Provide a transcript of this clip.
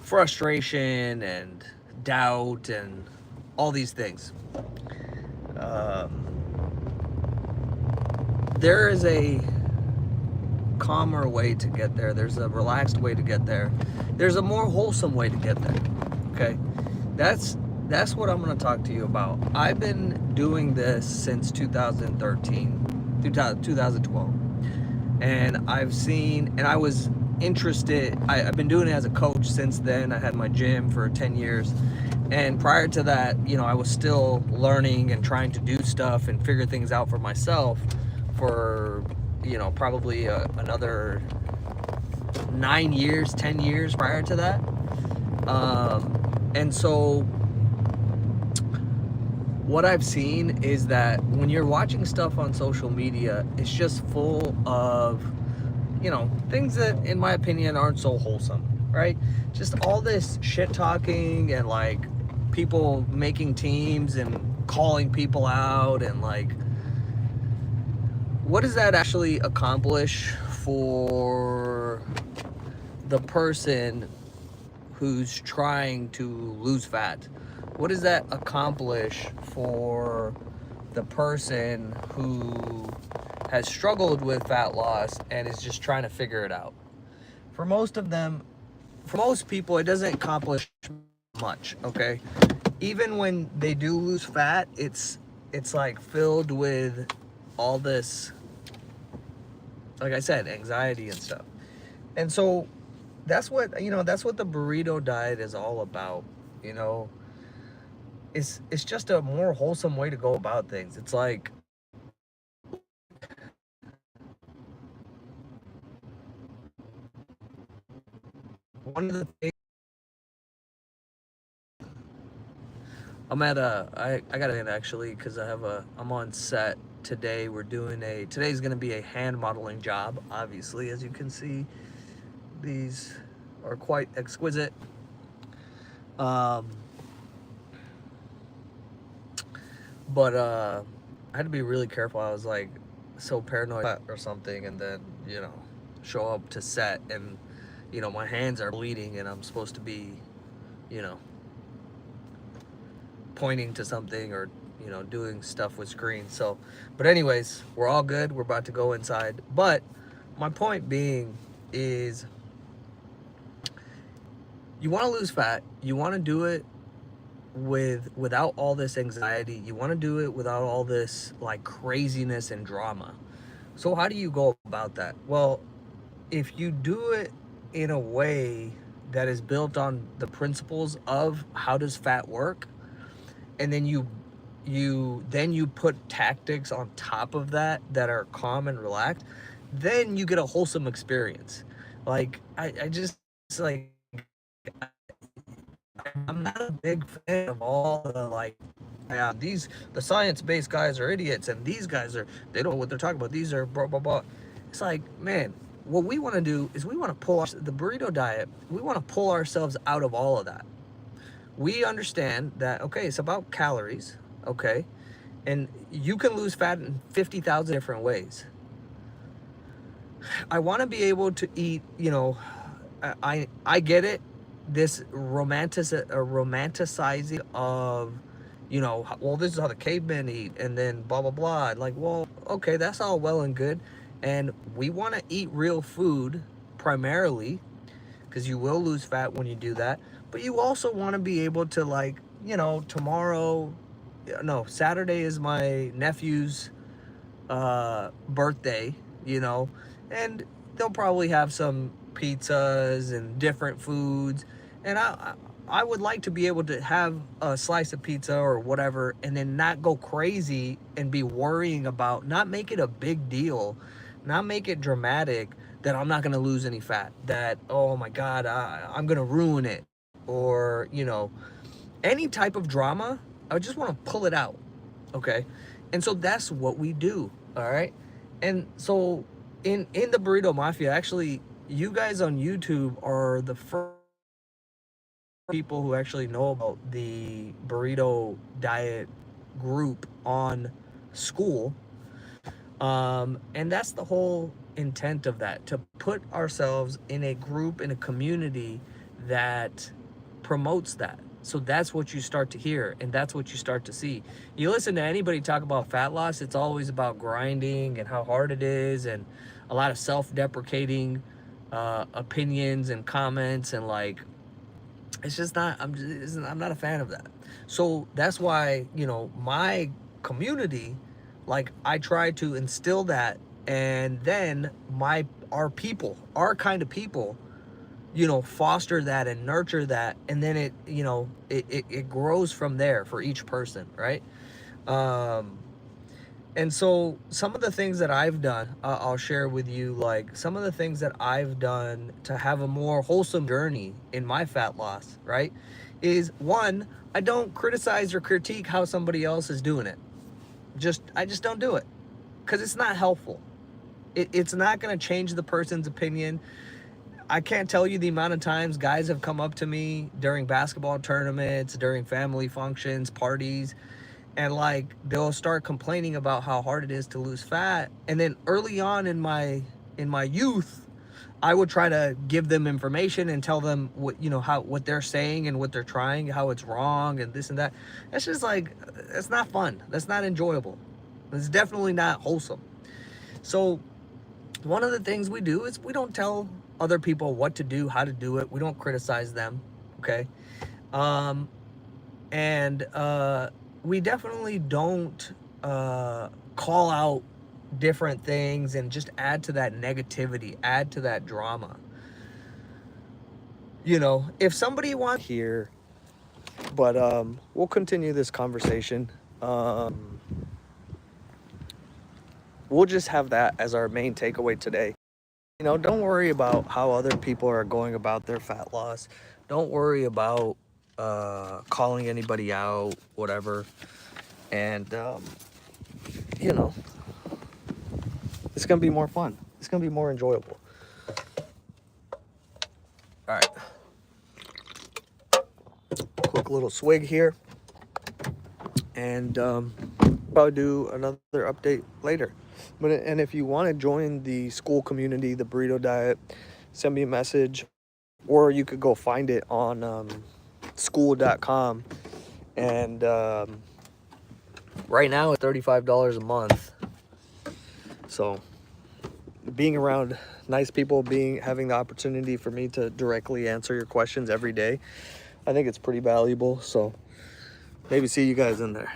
frustration and doubt and all these things. Um, there is a calmer way to get there. There's a relaxed way to get there. There's a more wholesome way to get there. Okay, that's that's what I'm going to talk to you about. I've been doing this since 2013, 2012, and I've seen, and I was interested. I've been doing it as a coach since then. I had my gym for 10 years, and prior to that, I was still learning and trying to do stuff and figure things out for myself for probably another 9 years, 10 years prior to that. And so what I've seen is that when you're watching stuff on social media, it's just full of, things that, in my opinion, aren't so wholesome, right? Just all this shit talking and like people making teams and calling people out and like, what does that actually accomplish for the person who's trying to lose fat? What does that accomplish for the person who has struggled with fat loss and is just trying to figure it out? For most of them, for most people, it doesn't accomplish much, okay? Even when they do lose fat, it's like filled with all this, like I said, anxiety and stuff. And so that's what the burrito diet is all about. It's just a more wholesome way to go about things. It's like one of the things I got it actually because I'm on set today. Today's gonna be a hand modeling job. Obviously, as you can see, these are quite exquisite. Um, but I had to be really careful. I was like so paranoid or something, and then show up to set and my hands are bleeding and I'm supposed to be you know pointing to something or doing stuff with screens. So, but anyways, we're all good. We're about to go inside. But my point being is, you want to lose fat. You want to do it without all this anxiety. You want to do it without all this like craziness and drama. So how do you go about that? Well, if you do it in a way that is built on the principles of how does fat work, and then you put tactics on top of that are calm and relaxed, then you get a wholesome experience. Like I just like I'm not a big fan of all the like, yeah, the science-based guys are idiots and these guys they don't know what they're talking about, these are blah blah blah. It's like, man, what we want to do is we want to pull the burrito diet, we want to pull ourselves out of all of that. We understand that, okay, it's about calories, okay, and you can lose fat in 50,000 different ways. I want to be able to eat, I get it, this romanticizing of, well, this is how the cavemen eat, and then blah blah blah. Like, well, okay, that's all well and good, and we want to eat real food primarily, because you will lose fat when you do that. But you also want to be able to, like, tomorrow, no, Saturday is my nephew's birthday, and they'll probably have some pizzas and different foods, and I would like to be able to have a slice of pizza or whatever, and then not go crazy and be worrying about, not make it a big deal, not make it dramatic, that I'm not going to lose any fat, that, oh my God, I'm going to ruin it, or, any type of drama. I just want to pull it out, okay? And so that's what we do, all right? And so in the Burrito Mafia, actually, you guys on YouTube are the first people who actually know about the burrito diet group on school. And that's the whole intent of that, to put ourselves in a group, in a community that promotes that. So that's what you start to hear, and that's what you start to see. You listen to anybody talk about fat loss, it's always about grinding and how hard it is, and a lot of self-deprecating opinions and comments, and like, it's just not, I'm not a fan of that. So that's why, my community, like, I try to instill that, and then our people, our kind of people, foster that and nurture that, and then it grows from there for each person, right? um and so some of the things that I've done, I'll share with you, like some of the things that I've done to have a more wholesome journey in my fat loss, right? Is one, I don't criticize or critique how somebody else is doing it. I just don't do it, because it's not helpful. It's not going to change the person's opinion. I can't tell you the amount of times guys have come up to me during basketball tournaments, during family functions, parties, and like they'll start complaining about how hard it is to lose fat. And then early on in my youth, I would try to give them information and tell them what they're saying and what they're trying, how it's wrong and this and that. That's just like, that's not fun. That's not enjoyable. It's definitely not wholesome. So one of the things we do is we don't tell other people what to do, how to do it. We don't criticize them, okay? Um, and we definitely don't call out different things and just add to that negativity, add to that drama. If somebody wants here, but we'll continue this conversation. We'll just have that as our main takeaway today. Don't worry about how other people are going about their fat loss. Don't worry about calling anybody out, whatever. And, it's going to be more fun. It's going to be more enjoyable. All right. Quick little swig here. And probably do another update later. And if you want to join the school community, the burrito diet, send me a message, or you could go find it on school.com. And right now it's $35 a month. So being around nice people, having the opportunity for me to directly answer your questions every day, I think it's pretty valuable. So maybe see you guys in there.